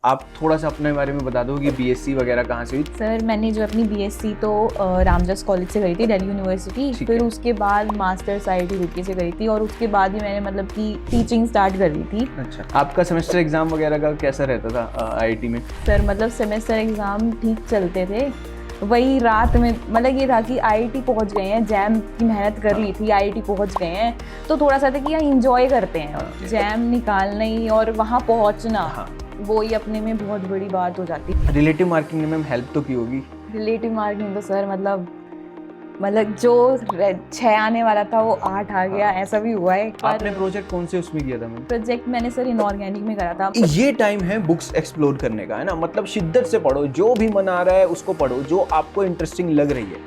आप थोड़ा सा अपने बारे में बता दो कि बीएससी वगैरह कहाँ से हुई? सर मैंने जो अपनी बीएससी तो रामजस कॉलेज से करी थी, दिल्ली यूनिवर्सिटी। ठीक फिर है। उसके बाद मास्टर्स आईआईटी रुड़की से करी थी और उसके बाद ही मैंने मतलब कि टीचिंग स्टार्ट कर दी थी। अच्छा, आपका सेमेस्टर एग्जाम वगैरह का कैसा रहता था आईआईटी में? सर मतलब सेमेस्टर एग्ज़ाम ठीक चलते थे। वही रात में मतलब ये था कि आईआईटी पहुंच गए हैं, जैम की मेहनत कर ली थी, आईआईटी पहुंच गए हैं तो थोड़ा सा था कि यहाँ इंजॉय करते हैं, जैम निकालना ही और वहाँ पहुँचना हाँ। वो ही अपने में बहुत बड़ी बात हो जाती। रिलेटिव मार्किंग ने मैम हेल्प तो की होगी। रिलेटिव मार्किंग तो सर मतलब जो 6 आने वाला था वो 8 आ गया, ऐसा भी हुआ है। आपने प्रोजेक्ट कौन से उसमें किया था मैम? प्रोजेक्ट मैंने सर इनऑर्गेनिक में करा था। ये टाइम है बुक्स एक्सप्लोर करने का, है ना। मतलब शिद्दत से पढ़ो, जो भी मन आ रहा है उसको पढ़ो, जो आपको इंटरेस्टिंग लग रही है।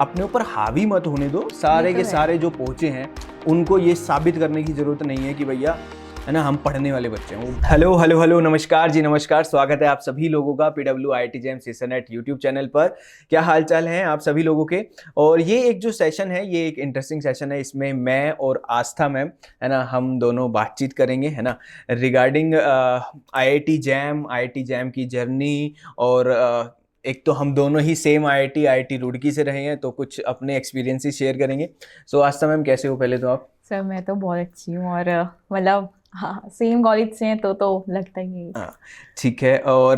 अपने ऊपर हावी मत होने दो। सारे के सारे जो पहुंचे हैं उनको ये साबित करने की जरूरत नहीं है कि भैया, है ना, हम पढ़ने वाले बच्चे हैं। हेलो हेलो हेलो, नमस्कार जी, नमस्कार। स्वागत है आप सभी लोगों का PW IIT JAM session at YouTube channel पर। क्या हाल चाल है आप सभी लोगों के? और ये एक जो सेशन है, ये एक इंटरेस्टिंग सेशन है। इसमें मैं और आस्था मैम, है ना, हम दोनों बातचीत करेंगे, है ना, रिगार्डिंग IIT जैम की जर्नी। और एक तो हम दोनों ही सेम IIT रुड़की से रहे हैं, तो कुछ अपने एक्सपीरियंसेस शेयर करेंगे। सो आस्था मैम, कैसे हो पहले तो आप? सर मैं तो बहुत अच्छी हूँ और मतलब हाँ सेम कॉलेज से हैं तो लगता ही है। हाँ, ठीक है। और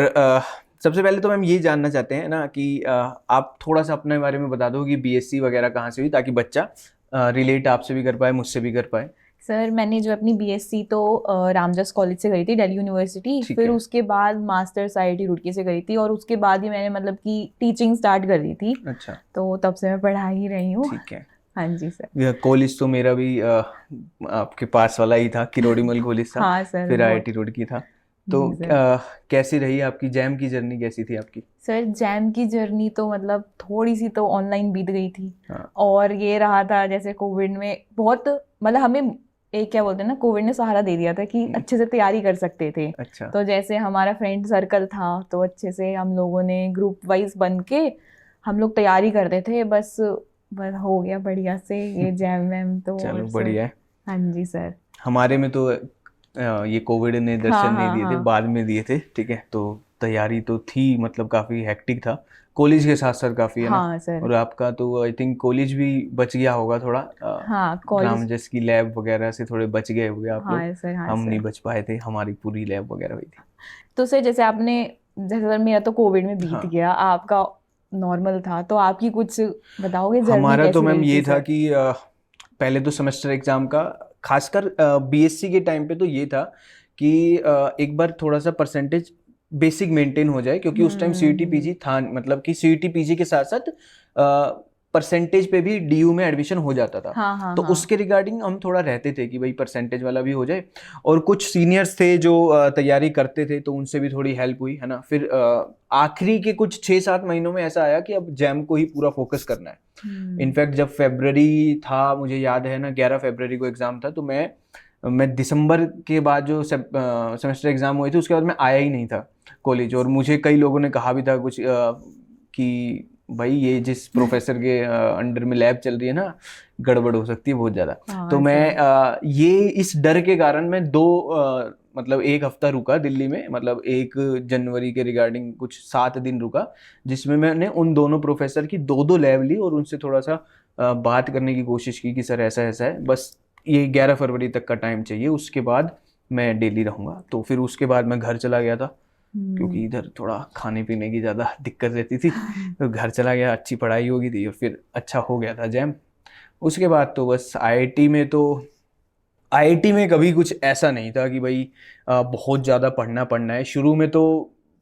सबसे पहले तो मैम ये जानना चाहते हैं ना कि आप थोड़ा सा अपने बारे में बता दो कि बीएससी वगैरह कहाँ से हुई, ताकि बच्चा रिलेट आपसे भी कर पाए, मुझसे भी कर पाए। सर मैंने जो अपनी बीएससी तो रामजस कॉलेज से करी थी, दिल्ली यूनिवर्सिटी। ठीक फिर है। उसके बाद मास्टर्स आईआईटी रुड़की से करी थी और उसके बाद ही मैंने मतलब कि टीचिंग स्टार्ट कर दी थी। अच्छा, तो तब से मैं पढ़ा ही रही हूँ। ठीक है। हाँ जी सर। कॉलेज तो मेरा भी आपके पास वाला ही था, किरोड़ीमल कॉलेज था। हाँ सर फिर बहुत। IIT रुड़की था। तो जी सर। कैसी रही आपकी जैम की जर्नी, कैसी थी आपकी? सर जैम की जर्नी तो मतलब थोड़ी सी तो ऑनलाइन बीत गई थी। हाँ। और ये रहा था जैसे कोविड में बहुत मतलब हमें एक क्या बोलते हैं ना, कोविड ने सहारा दे दिया था कि अच्छे से तैयारी कर सकते थे। अच्छा। तो जैसे हमारा फ्रेंड सर्कल था तो अच्छे से हम लोगों ने ग्रुप वाइज बन के हम लोग तैयारी करते थे। बस हो गया बढ़िया से ये जैम वैम तो और चलो सब। बढ़िया है। हाँ जी सर। हमारे में तो ये कोविड ने हाँ दर्शन नहीं हाँ दिए थे, हाँ। बाद में दिए थे। ठीक है, तो तैयारी तो थी, मतलब काफ़ी हेक्टिक था कॉलेज के साथ साथ, काफ़ी, है ना। हाँ सर। और आपका तो आई थिंक कॉलेज भी बच गया होगा थोड़ा, हाँ कॉलेज। रामजस की लैब वगैरह से थोड़े बच गए होंगे आप लोग। हाँ सर हाँ हम नहीं सर। बच पाए थे, हमारी पूरी लैब वगैरह हुई थी। तो सर जैसे आपने जैसे सर मेरा तो कोविड में बीत हाँ, गया, आपका नॉर्मल था, तो आपकी कुछ बताओगे जर्नी हमारा तो कैसी मैम रही ये थी था सर? कि पहले तो सेमेस्टर एग्जाम का, खासकर बीएससी के टाइम पे तो ये था कि एक बार थोड़ा सा परसेंटेज बेसिक मेंटेन हो जाए, क्योंकि उस टाइम सीईटी हम्म। पीजी था, मतलब कि सीईटी पीजी के साथ साथ परसेंटेज पे भी डीयू में एडमिशन हो जाता था। हाँ हाँ तो हाँ। उसके रिगार्डिंग हम थोड़ा रहते थे कि भाई परसेंटेज वाला भी हो जाए। और कुछ सीनियर्स थे जो तैयारी करते थे, तो उनसे भी थोड़ी हेल्प हुई, है ना। फिर आखिरी के कुछ 6-7 महीनों में ऐसा आया कि अब जैम को ही पूरा फोकस करना है। हम्म। इनफैक्ट जब फेब्रवरी था, मुझे याद है ना, 11 फरवरी को एग्जाम था, तो मैं दिसंबर के बाद जो सेमेस्टर एग्जाम हुए थे उसके बाद मैं आया ही नहीं था कॉलेज। और मुझे कई लोगों ने कहा भी था कुछ कि भाई ये जिस प्रोफेसर के अंडर में लैब चल रही है ना, गड़बड़ हो सकती है बहुत ज़्यादा। तो हाँ मैं सर। ये इस डर के कारण मैं मतलब 1 हफ्ता रुका दिल्ली में, मतलब 1 जनवरी के रिगार्डिंग कुछ 7 दिन रुका, जिसमें मैंने उन दोनों प्रोफेसर की दो दो लैब ली और उनसे थोड़ा सा बात करने की कोशिश की कि सर ऐसा ऐसा है, बस ये 11 फरवरी तक का टाइम चाहिए, उसके बाद मैं डेली रहूँगा। तो फिर उसके बाद मैं घर चला गया था, क्योंकि हम्म। इधर थोड़ा खाने पीने की ज़्यादा दिक्कत रहती थी। तो घर चला गया, अच्छी पढ़ाई हो गई थी और फिर अच्छा हो गया था जैम। उसके बाद तो बस आईआईटी में कभी कुछ ऐसा नहीं था कि भाई बहुत ज़्यादा पढ़ना पढ़ना है। शुरू में तो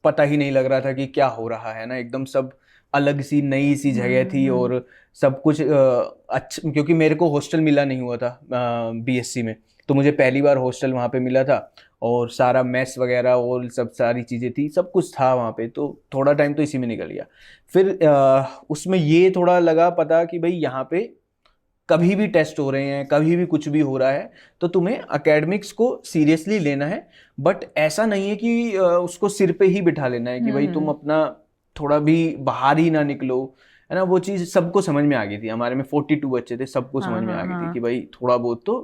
पता ही नहीं लग रहा था कि क्या हो रहा है ना, एकदम सब अलग सी नई सी जगह थी। हम्म। और सब कुछ अच्छा, क्योंकि मेरे को हॉस्टल मिला नहीं हुआ था बीएससी में, तो मुझे पहली बार हॉस्टल वहाँ पे मिला था। और सारा मेस वगैरह और सब सारी चीज़ें थी, सब कुछ था वहाँ पे, तो थोड़ा टाइम तो इसी में निकल गया। फिर उसमें ये थोड़ा लगा पता कि भाई यहाँ पे कभी भी टेस्ट हो रहे हैं, कभी भी कुछ भी हो रहा है, तो तुम्हें एकेडमिक्स को सीरियसली लेना है। बट ऐसा नहीं है कि उसको सिर पे ही बिठा लेना है कि भाई तुम हम्म। अपना थोड़ा भी बाहर ही ना निकलो, है ना। वो चीज़ सबको समझ में आ गई थी, हमारे में 42 बच्चे थे, सबको हाँ समझ में हाँ आ गई थी कि हाँ। भाई थोड़ा बहुत तो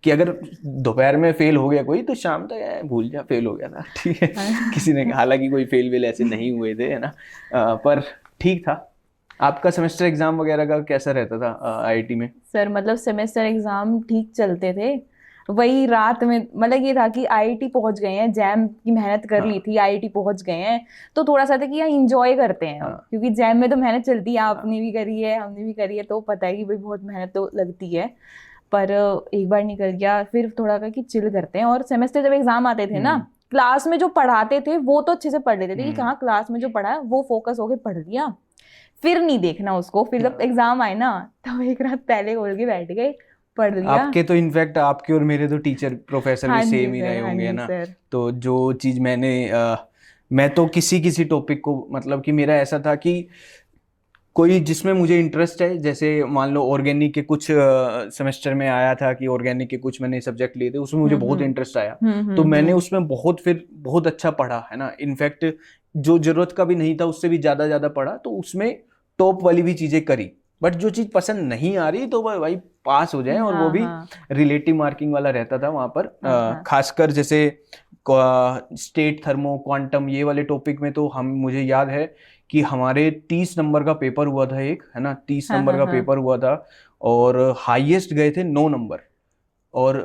कि अगर दोपहर में फेल हो गया कोई तो शाम तक भूल जा फेल हो गया था, ठीक है। किसी ने, हालांकि कोई फेल वेल ऐसे नहीं हुए थे, है ना, पर ठीक था। आपका सेमेस्टर एग्जाम वगैरह का कैसा रहता था आईआईटी में? सर मतलब सेमेस्टर एग्जाम ठीक चलते थे। वही रात में मतलब ये था कि आईआईटी पहुंच गए हैं, जैम की मेहनत कर ली थी, आईआईटी पहुंच गए हैं, तो थोड़ा सा था कि यार इंजॉय करते हैं अब, क्योंकि जैम में तो मेहनत चलती है, आपने भी करी है, हमने भी करी है, तो पता है कि भाई बहुत मेहनत तो लगती है। पर एक बार निकल गया, फिर थोड़ा का कि चिल करते हैं। और सेमेस्टर जब एग्जाम आते थे ना, क्लास में जो पढ़ाते थे वो तो अच्छे से पढ़ लेते थे कि कहाँ क्लास में जो पढ़ा है वो फोकस होके पढ़ लिया, फिर नहीं देखना उसको। फिर जब एग्जाम आए ना तब एक रात पहले खोल के बैठ गए, पढ़ लिया। आपके तो इनफैक्ट आपके और मेरे तो टीचर प्रोफेसर भी सेम ही रहे होंगे, है ना। तो जो चीज मैं तो किसी टॉपिक को, मतलब कि मेरा ऐसा था कि कोई जिसमें मुझे इंटरेस्ट है, जैसे मान लो ऑर्गेनिक के कुछ सेमेस्टर में आया था कि ऑर्गेनिक के कुछ मैंने सब्जेक्ट लिए थे, उसमें मुझे बहुत इंटरेस्ट आया, तो मैंने उसमें बहुत अच्छा पढ़ा, है ना। इनफैक्ट जो जरूरत का भी नहीं था उससे भी ज्यादा पढ़ा, तो उसमें टॉप वाली भी चीजें करी। बट जो चीज पसंद नहीं आ रही तो भाई पास हो जाए, और वो भी रिलेटिव मार्किंग वाला रहता था वहां पर। खासकर जैसे स्टेट थर्मो क्वांटम ये वाले टॉपिक में तो मुझे याद है कि हमारे 30 नंबर का पेपर हुआ था एक, है ना, 30 नंबर का पेपर हुआ था, और हाईएस्ट गए थे 9 नंबर, और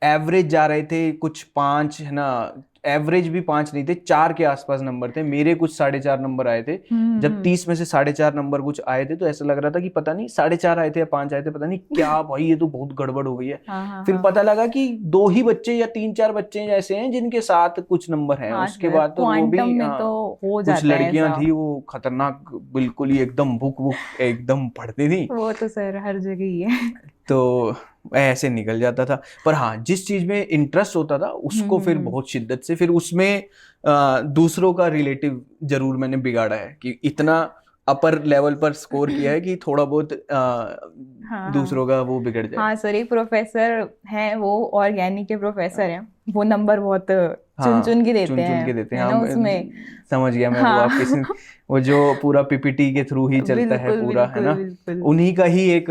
एवरेज जा रहे थे कुछ 5, है ना, एवरेज भी 5 नहीं थे, 4 के आसपास नंबर थे। मेरे कुछ 4.5 नंबर आए थे। जब 30 में से 4.5 नंबर कुछ आए थे तो ऐसा लग रहा था कि पता नहीं 4.5 आए थे या 5 आए थे, पता नहीं क्या भाई ये तो बहुत गड़बड़ हो गई है। फिर पता लगा कि 2 ही बच्चे या 3-4 बच्चे ऐसे हैं जिनके साथ कुछ नंबर हैं। उसके बाद तो वो भी कुछ लड़कियां थी वो खतरनाक, बिल्कुल ही एकदम बुक एकदम पढ़ती थी। वो तो सर हर जगह ही है। तो ऐसे निकल जाता था। पर हाँ, जिस चीज में इंटरेस्ट होता था उसको फिर बहुत शिद्दत से, फिर उसमें दूसरों का रिलेटिव जरूर मैंने बिगाड़ा है कि इतना अपर लेवल पर स्कोर किया है कि थोड़ा बहुत दूसरों का वो बिगड़ जाए। हाँ सर, एक प्रोफेसर हैं, वो ऑर्गेनिक के प्रोफेसर हैं, वो नंबर बहुत चुन के देते हैं ना उसमें। समझ गया मैं। वो आप वो जो पूरा पीपीटी के थ्रू ही चलता है पूरा, है ना, उन्हीं का ही एक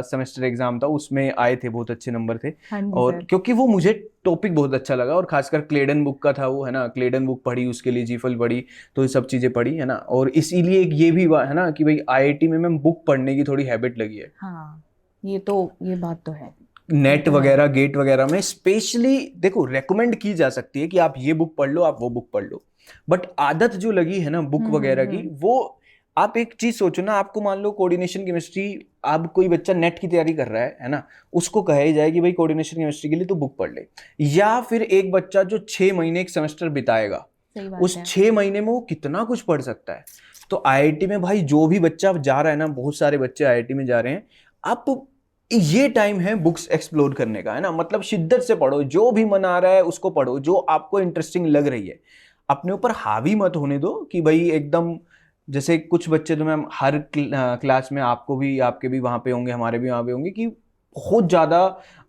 सेमेस्टर एग्जाम था, उसमें आए थे बहुत अच्छे नंबर थे। और क्योंकि वो मुझे टॉपिक बहुत अच्छा लगा, और खासकर क्लेडन बुक का था वो, है ना, क्लेडन बुक पढ़ी, उसके लिए जीफल पढ़ी, तो ये सब चीजें पढ़ी, है ना। और इसीलिए ये भी है ना कि भाई आईआईटी में मैं बुक पढ़ने की थोड़ी हैबिट लगी है। हाँ, ये बात तो है। नेट वगैरह गेट वगैरह में स्पेशली देखो रेकमेंड की जा सकती है कि आप ये बुक पढ़ लो, आप वो बुक पढ़ लो, बट आदत जो लगी है ना बुक वगैरह की, वो आप एक चीज सोचो ना, आपको मान लो कोऑर्डिनेशन केमिस्ट्री, अब कोई बच्चा नेट की तैयारी कर रहा है ना, उसको कहा जाए कि भाई कोऑर्डिनेशन केमिस्ट्री के लिए तो बुक पढ़ ले, या फिर एक बच्चा जो 6 महीने एक सेमेस्टर बिताएगा, उस 6 महीने में वो कितना कुछ पढ़ सकता है। तो आईआईटी में भाई जो भी बच्चा जा रहा है ना, बहुत सारे बच्चे आईआईटी में जा रहे हैं, आप ये टाइम है बुक्स एक्सप्लोर करने का, है ना। मतलब शिद्दत से पढ़ो, जो भी मन आ रहा है उसको पढ़ो, जो आपको इंटरेस्टिंग लग रही है, अपने ऊपर हावी मत होने दो कि भाई एकदम, जैसे कुछ बच्चे तो मैम हर क्लास में, आपको भी, आपके भी वहां पे होंगे, हमारे भी वहां पे होंगे, कि बहुत ज्यादा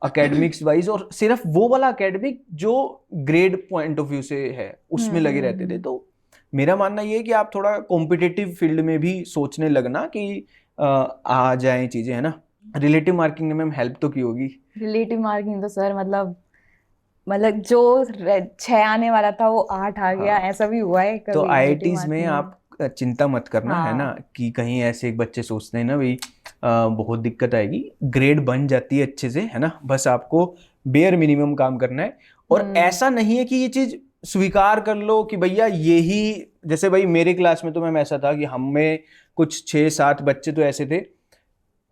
एकेडमिक्स वाइज, और सिर्फ वो वाला एकेडमिक जो ग्रेड पॉइंट ऑफ व्यू से है उसमें लगे रहते थे। तो मेरा मानना ये है कि आप थोड़ा कॉम्पिटिटिव फील्ड में भी सोचने लगना कि आ जाए चीजें, है ना। रिलेटिव मार्किंग ने मैम हेल्प तो की होगी। रिलेटिव मार्किंग तो सर मतलब जो 6 आने वाला था वो 8 आ गया, ऐसा भी हुआ है कभी। तो आईआईटीज में आप चिंता मत करना, है ना, कि कहीं ऐसे एक बच्चे सोचते हैं ना भाई बहुत दिक्कत आएगी, ग्रेड बन जाती है अच्छे से, है ना, बस आपको बेयर मिनिमम काम करना है। और ऐसा नहीं है कि ये चीज स्वीकार कर लो कि भैया यही, जैसे भाई मेरे क्लास में तो मैम ऐसा था कि हम में कुछ 6-7 बच्चे तो ऐसे थे,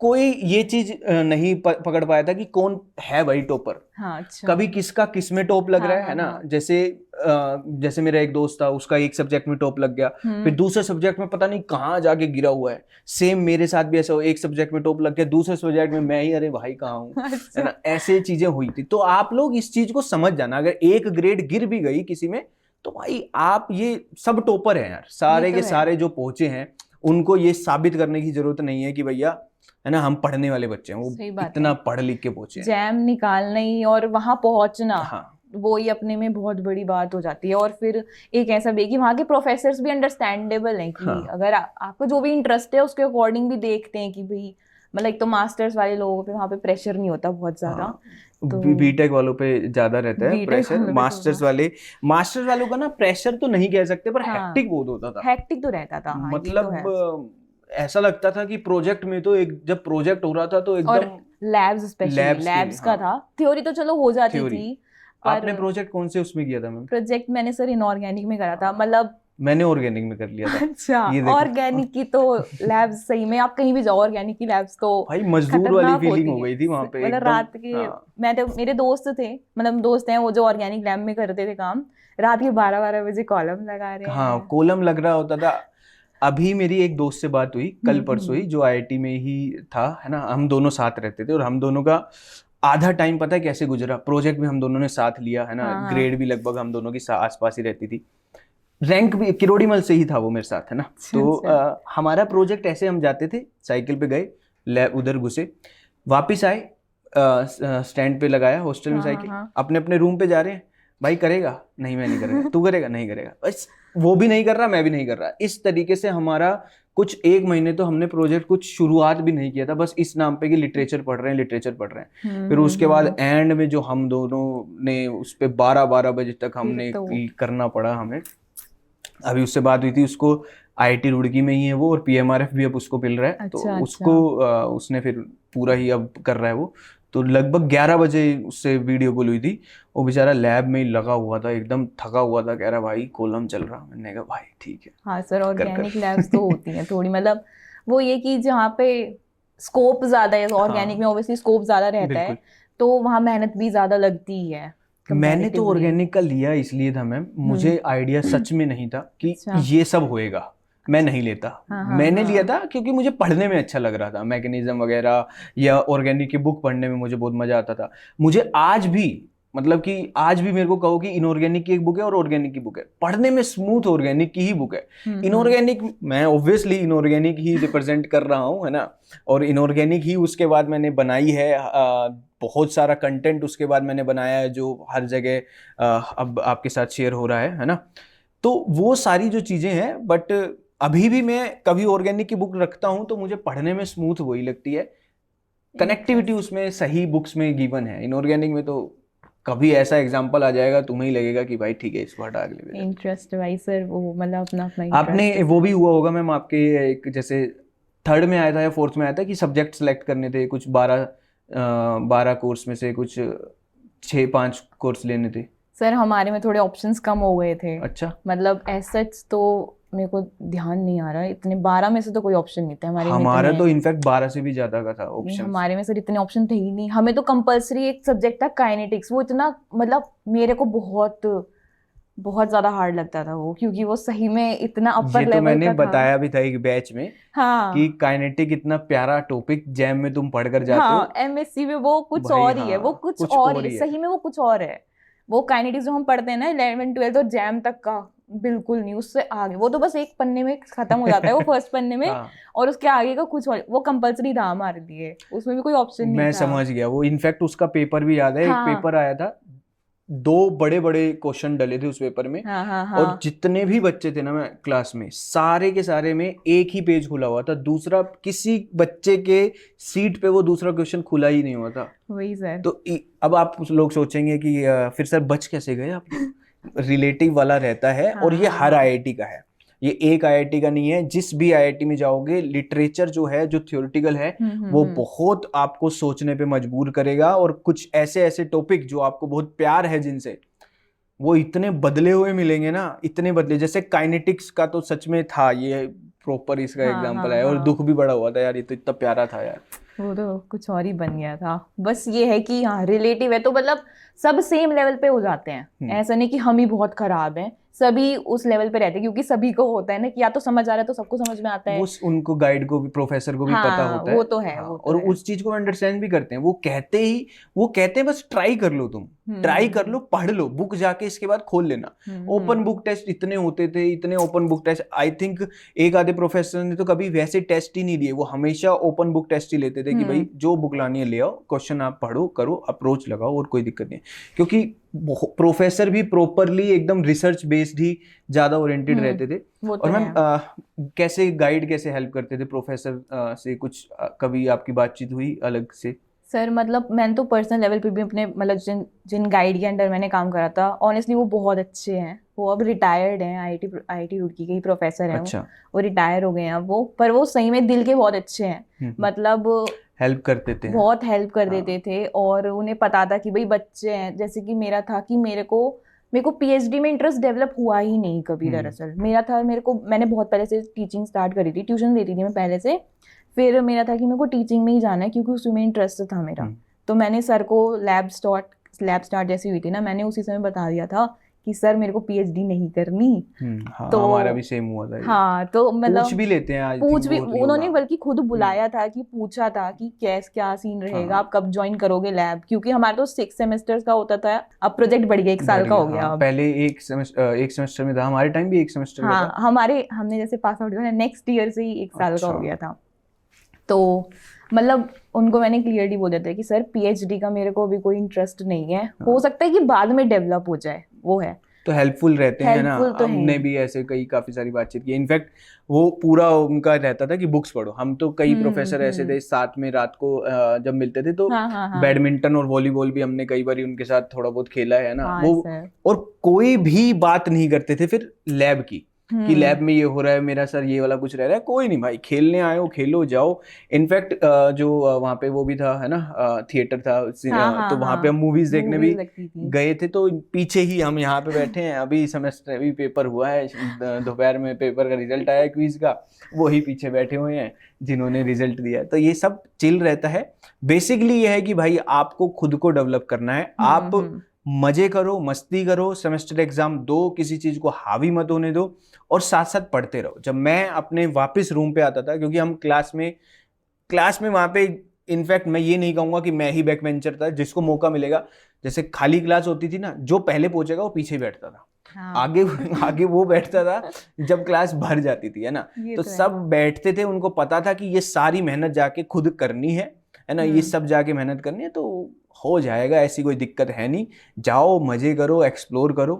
कोई ये चीज नहीं पकड़ पाया था कि कौन है भाई टॉपर। हाँ, अच्छा। कभी किसका किस में टॉप लग रहा है ना। जैसे मेरा एक दोस्त था, उसका एक सब्जेक्ट में टॉप लग गया, फिर दूसरे सब्जेक्ट में पता नहीं कहाँ जाके गिरा हुआ है। सेम मेरे साथ भी ऐसा, एक सब्जेक्ट में टॉप लग गया, दूसरे सब्जेक्ट में मैं ही, अरे भाई कहाँ हूँ, है ना, ऐसे चीजें हुई थी। तो आप लोग इस चीज को समझ जाना, अगर एक ग्रेड गिर भी गई किसी में तो भाई आप ये सब टॉपर हैं यार, सारे के सारे जो पहुंचे हैं, उनको ये साबित करने की जरूरत नहीं है कि भैया, है ना, हम पढ़ने वाले बच्चे हैं, वो इतना पढ़ लिख के पहुंचे हैं। जैम निकालना ही और वहां पहुंचना, वो ही अपने में बहुत बड़ी बात हो जाती है। और फिर एक ऐसा भी कि वहाँ के प्रोफेसर्स भी अंडरस्टैंडेबल हैं कि अगर आपको जो भी इंटरेस्ट है उसके अकॉर्डिंग भी देखते हैं कि भाई, मतलब एक तो मास्टर्स वाले लोगों पे वहाँ पे प्रेशर नहीं होता बहुत ज्यादा बीटेक वालों पे ज्यादा रहता है B.Tech प्रेशर, वालों पे मास्टर्स वालों का ना प्रेशर तो नहीं कह सकते, पर हाँ, हेक्टिक बहुत होता था। हेक्टिक तो रहता था, हाँ, ये तो है। मतलब ऐसा लगता था कि प्रोजेक्ट में तो एक जब प्रोजेक्ट हो रहा था तो और एकदम लैब्स, स्पेशली लैब्स के लिए, लैब्स का हाँ था, थ्योरी तो चलो हो जाती थ्योरी। थी, आपने पर प्रोजेक्ट कौन से उसमें किया था मैम? प्रोजेक्ट मैंने सर इनऑर्गेनिक में करा था, मतलब मैंने ऑर्गेनिक में कर लिया था। अच्छा, ये देखो ऑर्गेनिक की तो लैब्स, सही में आप कहीं भी जाओ ऑर्गेनिक की लैब्स तो भाई मजदूर वाली खतरनाक फीलिंग होती हो है। गई थी वहां पे मतलब एकदम। रात के, हाँ मैं तो, मेरे दोस्त थे, मतलब दोस्त हैं वो जो ऑर्गेनिक लैब में करते थे काम, रात के 12-12 बजे कॉलम लगा रहे हाँ हैं। कोलम लग रहा होता था। अभी मेरी एक दोस्त से बात हुई कल परसों ही, हम्म। जो आईआईटी में ही था, है ना, हम दोनों साथ रहते थे, और हम दोनों का आधा टाइम पता है कैसे गुजरा, प्रोजेक्ट भी हम दोनों ने साथ लिया, है ना, हाँ हाँ। ग्रेड भी लगभग हम दोनों की आसपास ही रहती थी, रैंक भी किरोड़ीमल से ही था वो मेरे साथ, है ना। अच्छा तो अच्छा। हमारा प्रोजेक्ट ऐसे, हम जाते थे साइकिल पे गए, लैब उधर घुसे, वापिस आए, स्टैंड पे लगाया हॉस्टल में हाँ हाँ साइकिल, हाँ। अपने अपने रूम पे जा रहे हैं, भाई करेगा नहीं, मैं नहीं करेगा, तू करेगा नहीं करेगा, बस वो भी नहीं कर रहा मैं भी नहीं कर रहा, इस तरीके से हमारा कुछ 1 महीने तो हमने प्रोजेक्ट कुछ शुरुआत भी नहीं किया था, बस इस नाम पे कि लिटरेचर पढ़ रहे हैं, लिटरेचर पढ़ रहे हैं। फिर उसके बाद एंड में जो हम दोनों ने उस पे 12-12 बजे तक फिर हमने तो करना पड़ा हमें। अभी उससे बात हुई थी, उसको आईआईटी रुड़की में ही है वो, और पीएमआरएफ भी अब उसको मिल रहा है, तो अच्छा उसको अच्छा। उसने फिर पूरा ही अब कर रहा है वो। तो लगभग 11 बजे उससे वीडियो कॉल हुई थी, वो बेचारा लैब में ही लगा हुआ था, एकदम थका हुआ था, कह रहा भाई कॉलम चल रहा। मैंने कहा भाई ठीक है, हाँ सर, कर कर। ऑर्गेनिक लैब्स तो होती हैं थोड़ी, मतलब वो ये कि जहाँ पे स्कोप ज्यादा है, ऑर्गेनिक हाँ में ऑब्वियसली स्कोप ज्यादा रहता बिल्कुल। है, तो वहाँ मेहनत भी ज्यादा लगती ही है मैंने तो कंपैरेटिवली। ऑर्गेनिक का लिया इसलिए था मैम, हम्म। मुझे आइडिया सच में नहीं था कि अच्छा। ये सब होएगा, मैं नहीं लेता। हाँ हाँ मैंने लिया हाँ। था क्योंकि मुझे पढ़ने में अच्छा लग रहा था, मैकेनिज्म वगैरह या ऑर्गेनिक की बुक पढ़ने में मुझे बहुत मजा आता था। मुझे आज भी, मतलब कि आज भी मेरे को कहो कि इनऑर्गेनिक की एक बुक है और ऑर्गेनिक की बुक है, पढ़ने में स्मूथ ऑर्गेनिक की ही बुक है। हम्म। इनऑर्गेनिक मैं ऑब्वियसली इनऑर्गेनिक ही रिप्रेजेंट कर रहा हूँ, है ना, और इनऑर्गेनिक ही उसके बाद मैंने बनाई है, बहुत सारा कंटेंट उसके बाद मैंने बनाया है जो हर जगह अब आपके साथ शेयर हो रहा है ना। तो वो सारी जो चीजें हैं, बट अभी भी मैं कभी ऑर्गेनिक की बुक रखता हूं तो मुझे पढ़ने में स्मूथ वही लगती है, कनेक्टिविटी इंटरेस्ट उसमें सही बुक्स में गिवन है। इनऑर्गेनिक में तो कभी ऐसा एग्जांपल आ जाएगा, तुम्हें ही लगेगा कि भाई ठीक है इसको हटा अगले पे चलते इंटरेस्ट भाई सर, वो मतलब अपना अपना हैं। आपने इंटरेस्ट है वो भी सब। हुआ होगा मैम आपके, एक जैसे थर्ड में आया था या फोर्थ में आया था कि सब्जेक्ट सेलेक्ट करने थे कुछ 12 कोर्स में से कुछ 6-5 कोर्स लेने थे। सर हमारे में थोड़े ऑप्शंस कम हो गए थे, अच्छा। मतलब एज सच तो मेरे को ध्यान नहीं आ रहा, इतने 12 में से तो कोई ऑप्शन नहीं थे हमारे में हमारा इतने। तो इनफैक्ट 12 से भी ज्यादा का था नहीं, ऑप्शंस। हमारे में सर इतने ऑप्शन थे ही नहीं, हमें तो कंपलसरी एक सब्जेक्ट था काइनेटिक्स, वो इतना, मतलब मेरे को बहुत बहुत ज्यादा हार्ड लगता था वो, क्योंकि वो सही में इतना ये अपर तो लेवल मैंने का था। बताया भी था एक बैच में कि हाँ काइनेटिक इतना प्यारा टॉपिक जैम में तुम पढ़ कर जाते हाँ, हो, एमएससी में वो कुछ भाई और ही है, वो हाँ कुछ कुछ और ही और है, ही है। सही में वो कुछ और है। वो काइनेटिक्स जो हम पढ़ते हैं ना 11th 12th और जैम तक का, बिल्कुल नहीं, उससे आगे वो तो बस एक पन्ने में खत्म हो जाता है, वो फर्स्ट पन्ने में, हाँ और उसके आगे का कुछ और, वो कंपलसरी था हमारे लिए, उसमें भी कोई ऑप्शन नहीं मैं था। समझ गया वो, इनफैक्ट उसका पेपर भी याद है, एक हाँ पेपर आया था, 2 बड़े बड़े क्वेश्चन डले थे उस पेपर में, हाँ हाँ और हाँ। जितने भी बच्चे थे ना मैं क्लास में, सारे के सारे में एक ही पेज खुला हुआ था, दूसरा किसी बच्चे के सीट पे वो दूसरा क्वेश्चन खुला ही नहीं हुआ था। वही सर। तो अब आप लोग सोचेंगे कि फिर सर बच कैसे गए आप लोग, रिलेटिव वाला रहता है, और हाँ ये हाँ हर हाँ। आईआईटी का है, ये एक आईआईटी का नहीं है, जिस भी आईआईटी में जाओगे लिटरेचर जो है, जो थ्योरेटिकल है, वो हम्म। बहुत आपको सोचने पे मजबूर करेगा, और कुछ ऐसे ऐसे टॉपिक जो आपको बहुत प्यार है जिनसे, वो इतने बदले हुए मिलेंगे ना, इतने बदले, जैसे काइनेटिक्स का तो सच में था ये, प्रॉपर इसका हाँ एग्जांपल हाँ है, और हाँ, दुख भी बड़ा हुआ था यार, ये तो इतना प्यारा था यार। वो तो कुछ और ही बन गया था। बस ये है कि हाँ रिलेटिव है तो मतलब सब सेम लेवल पे हो जाते हैं, ऐसा नहीं कि हम ही बहुत खराब हैं, सभी उस लेवल पे रहते हैं, क्योंकि सभी को होता है ना कि या तो समझ आ रहा है तो सबको समझ में आता वो है। उनको गाइड को भी, प्रोफेसर को भी पता हाँ होता वो है। तो है, हाँ, वो तो और है। उस चीज को अंडरस्टैंड भी करते हैं, वो कहते हैं बस ट्राई कर लो, तुम ट्राई कर लो, पढ़ लो बुक जाके, इसके बाद खोल लेना। ओपन बुक टेस्ट इतने होते थे, इतने open book test, I think एक आधे प्रोफेसर ने तो कभी वैसे टेस्ट ही नहीं लिए, वो हमेशा ओपन बुक टेस्ट ही लेते थे कि भाई जो बुक लानी है ले आओ, क्वेश्चन आप पढ़ो, करो, अप्रोच लगाओ, और कोई दिक्कत नहीं है, क्योंकि प्रोफेसर भी प्रॉपरली एकदम रिसर्च बेस्ड ही ज्यादा ओरिएंटेड रहते थे। वो तो और मैम है। कैसे गाइड कैसे हेल्प करते थे प्रोफेसर से, कुछ कभी आपकी बातचीत हुई अलग से? सर मतलब मैंने तो पर्सनल लेवल पे भी अपने मतलब जिन गाइड के अंडर मैंने काम करा था, ऑनेस्टली वो बहुत अच्छे हैं। वो अब रिटायर्ड हैं, आईआईटी रुड़की के ही प्रोफेसर हैं। अच्छा। वो रिटायर हो गए हैं वो, पर वो सही में दिल के बहुत अच्छे हैं। मतलब हेल्प करते थे, बहुत हेल्प कर देते थे, और उन्हें पता था कि भाई बच्चे हैं। जैसे कि मेरा था कि मेरे को पीएचडी में इंटरेस्ट डेवलप हुआ ही नहीं कभी। दरअसल मैंने बहुत पहले से टीचिंग स्टार्ट करी थी, ट्यूशन देती थी मैं पहले से। फिर मेरा था कि मेरे को टीचिंग में ही जाना है क्योंकि उसमें इंटरेस्ट था मेरा। तो मैंने सर को लैब स्टार्ट जैसी हुई थी ना, मैंने उसी समय बता दिया था कि सर मेरे को पीएचडी नहीं करनी। हाँ, तो हमारा भी सेम हुआ था ये। हाँ, तो मतलब पूछ भी लेते हैं आज, पूछ भी बहुत लोग, उन्होंने हाँ। बल्कि खुद बुलाया था कि पूछा था कि क्या सीन रहेगा, आप कब ज्वाइन करोगे लैब, क्योंकि हमारा तो 6 सेमेस्टर्स का होता था। अब प्रोजेक्ट बढ़ गया, 1 साल का हो गया। हाँ, अब पहले एक सेमेस्टर में था, हमारे टाइम भी 1 सेमेस्टर का था। हमने जैसे पास आउट हुआ ना, नेक्स्ट ईयर से ही 1 साल का हो अच्छा। गया था। तो मतलब उनको मैंने क्लियरली बोल दिया था कि सर पीएचडी का मेरे को अभी कोई इंटरेस्ट नहीं है, हो सकता है कि बाद में डेवलप हो जाए, वो है। तो हेल्पफुल रहते हैं ना, हेल्पफुल तो है हमने ही। भी ऐसे काफी सारी बातचीत की। इनफैक्ट वो पूरा उनका रहता था कि बुक्स पढ़ो। हम तो कई प्रोफेसर ऐसे थे, साथ में रात को जब मिलते थे तो हाँ। बैडमिंटन और वॉलीबॉल भी हमने कई बार उनके साथ थोड़ा बहुत खेला है ना। हाँ, वो सर। और कोई भी बात नहीं करते थे फिर लैब की, कि लैब में ये हो रहा है, मेरा सर ये वाला कुछ रह रहा है। कोई नहीं भाई, खेलने आए हो खेलो जाओ। इनफैक्ट जो वहाँ पे वो भी था है ना, थिएटर था, तो वहाँ पे हम मूवीज देखने भी गए थे। तो पीछे ही हम यहाँ पे बैठे हैं, अभी सेमेस्टर अभी पेपर हुआ है, दोपहर में पेपर का रिजल्ट आया क्विज का, वही पीछे बैठे हुए हैं जिन्होंने रिजल्ट दिया। तो ये सब चिल रहता है। बेसिकली ये है कि भाई आपको खुद को डेवलप करना है। आप मजे करो, मस्ती करो, सेमेस्टर एग्जाम दो, किसी चीज को हावी मत होने दो, और साथ साथ पढ़ते रहो। जब मैं अपने वापस रूम पे आता था, क्योंकि हम क्लास में वहां पे, इनफैक्ट मैं ये नहीं कहूंगा कि मैं ही बैक बेंचर था, जिसको मौका मिलेगा, जैसे खाली क्लास होती थी ना, जो पहले पहुंचेगा वो पीछे बैठता था। हाँ। आगे वो बैठता था जब क्लास भर जाती थी, है ना। तो सब बैठते थे, उनको पता था कि ये सारी मेहनत जाके खुद करनी है ना, ये सब जाके मेहनत करनी है, तो हो जाएगा, ऐसी कोई दिक्कत है नहीं। जाओ, मजे करो, एक्सप्लोर करो।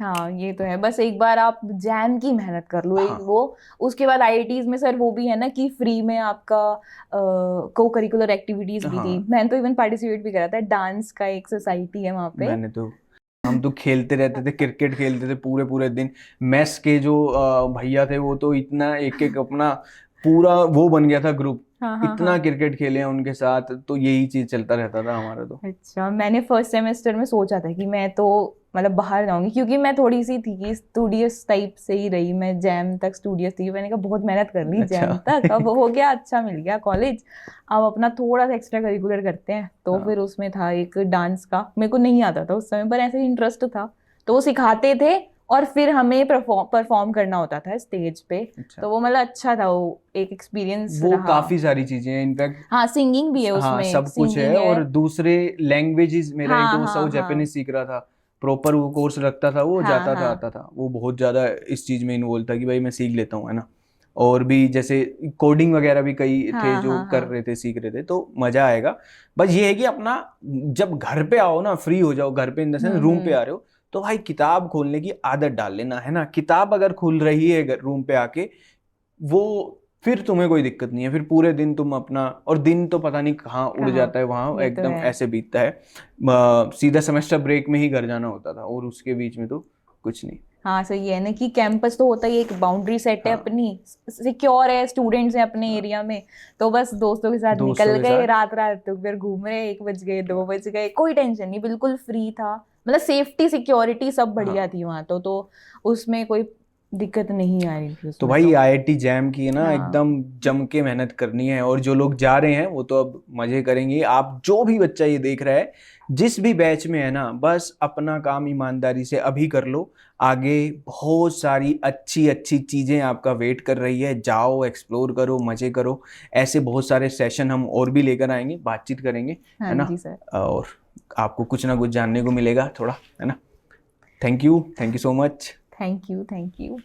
हाँ, ये तो है। बस एक बार आप जैम की मेहनत कर लो, हाँ। वो उसके बाद आईआईटीज में सर वो भी है ना कि फ्री में आपका को करिकुलर एक्टिविटीज भी थी। मैंने तो इवन पार्टिसिपेट भी करा था, डांस का एक सोसाइटी है वहाँ पे। हम तो खेलते रहते थे, क्रिकेट खेलते थे पूरे पूरे दिन। मेस के जो भैया थे वो तो इतना एक अपना पूरा वो बन गया था ग्रुप। इतना क्रिकेट खेले हैं उनके साथ, तो यही चीज चलता रहता था हमारा तो। अच्छा, मैंने फर्स्ट सेमेस्टर में सोचा था कि मैं तो मतलब बाहर जाऊंगी, क्योंकि मैं थोड़ी सी थी कि स्टूडियस टाइप से ही रही मैं, जैम तक स्टूडियस थी। मैंने कहा बहुत मेहनत कर ली जैम तक, अब हो गया, अच्छा मिल गया कॉलेज, अब अपना थोड़ा सा एक्स्ट्रा करिकुलर करते हैं। तो फिर उसमें था एक डांस का, मेरे को नहीं आता था उस समय, पर ऐसे इंटरेस्ट था, तो वो सिखाते थे और फिर हमें परफॉर्म करना होता था स्टेज पे। तो वो मतलब अच्छा था, वो एक एक्सपीरियंस वो रहा। काफी सारी चीजें हैं, इनफैक्ट हाँ, सिंगिंग भी है उसमें। हाँ, सब कुछ है। और दूसरे लैंग्वेजेस, मेरा एक दोस्त था वो जापानीज सीख रहा था, प्रॉपर वो कोर्स रखता था, वो जाता था आता था। वो बहुत ज्यादा इस चीज में इन्वॉल्व था कि भाई मैं सीख लेता हूँ, है ना। और भी जैसे कोडिंग वगैरह भी कई थे जो कर रहे थे, सीख रहे थे, तो मजा आएगा। बस ये है कि अपना जब घर पे आओ ना, फ्री हो जाओ, घर पे इन द सेंस रूम पे आ रहे हो, तो भाई किताब खोलने की आदत डाल लेना, है ना। किताब अगर खुल रही है रूम पे आके, वो फिर तुम्हें कोई दिक्कत नहीं है। फिर पूरे दिन तुम अपना, और दिन तो पता नहीं कहाँ उड़ जाता है वहां, एकदम ऐसे बीतता है। सीधा सेमेस्टर ब्रेक में ही घर जाना होता था, और उसके बीच में तो कुछ नहीं। हाँ, सही है ना कि कैंपस तो होता ही एक बाउंड्री सेट है अपनी, सिक्योर है, स्टूडेंट्स हैं अपने एरिया में, तो बस दोस्तों के साथ निकल गए रात तो फिर घूम रहे, 1 बज गए 2 बज गए, कोई टेंशन नहीं, बिल्कुल फ्री था। मतलब सेफ्टी सिक्योरिटी सब बढ़िया थी वहाँ तो उसमें कोई दिक्कत नहीं आ रही थी। तो भाई आईआईटी जैम की ना एकदम जम के मेहनत करनी है, और जो लोग जा रहे हैं वो तो अब मजे करेंगे। आप जो भी बच्चा ये देख रहा है, जिस भी बैच में है ना, बस अपना काम ईमानदारी से अभी कर लो। आगे बहुत सारी अच्छी अच्छी चीजें आपका वेट कर रही है, जाओ, एक्सप्लोर करो, मजे करो। ऐसे बहुत सारे सेशन हम और भी लेकर आएंगे, बातचीत करेंगे, है ना। और आपको कुछ ना कुछ जानने को मिलेगा थोड़ा, है ना। Thank you so much. Thank you.